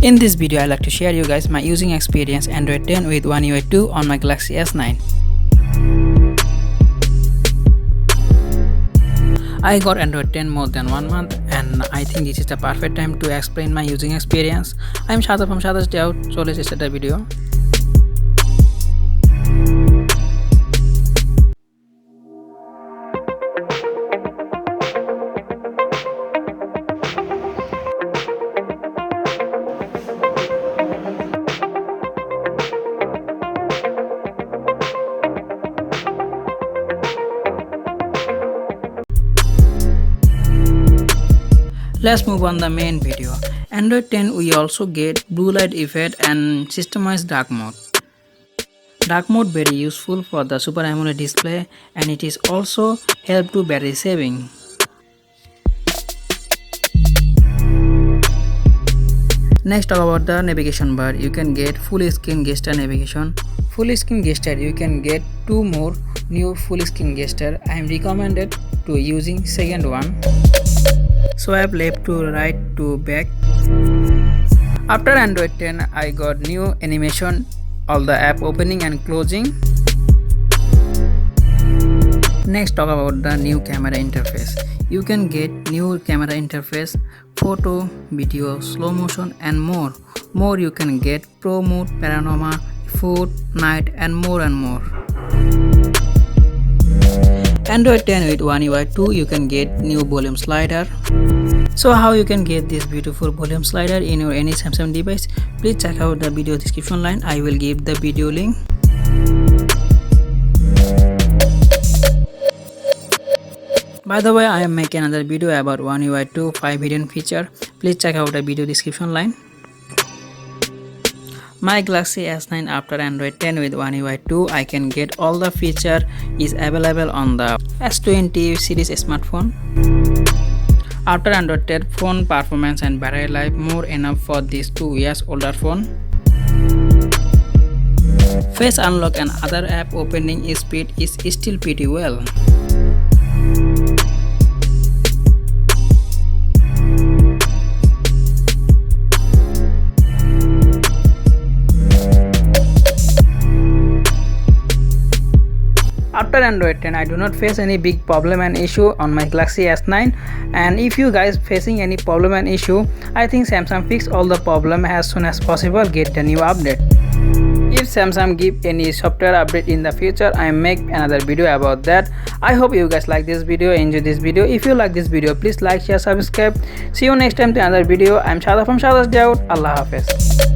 In this video, I like to share you guys my using experience Android 10 with One UI 2 on my Galaxy S9. I got Android 10 more than 1 month and I think this is the perfect time to explain my using experience. I am Shada from SHADAT'S DAYOUT, so let's start the video. Let's move on the main video. Android 10 we also get blue light effect and systemized dark mode. Dark mode very useful for the Super AMOLED display and it is also help to battery saving. Next, talk about the navigation bar. You can get full screen gesture navigation. Full screen gesture you can get 2 more new full screen gesture. I am recommended to using second one. Swipe left to right to back. After Android 10 I got new animation, all the app opening and closing. Next, talk about the new camera interface. You can get new camera interface, photo, video, slow motion and more. More you can get pro mode, panorama, food, night and more and more. Android 10 with One UI 2 you can get new volume slider. So how you can get this beautiful volume slider in your any Samsung device? Please check out the video description line. I will give the video link. By the way, I am making another video about One UI 2 5 hidden feature. Please check out the video description line. My Galaxy S9 after Android 10 with One UI 2 I can get all the feature is available on the S20 series smartphone. After Android 10 phone performance and battery life more enough for this 2 years older phone. Face unlock and other app opening speed is still pretty well. After Android 10 I do not face any big problem and issue on my Galaxy S9, and if you guys facing any problem and issue, I think Samsung fix all the problem as soon as possible, get the new update. If Samsung give any software update in the future, I make another video about that. I hope you guys like this video, enjoy this video. If you like this video, please like, share, subscribe. See you next time to another video. I am Shada from SHADAT'S DAYOUT. Allah Hafiz.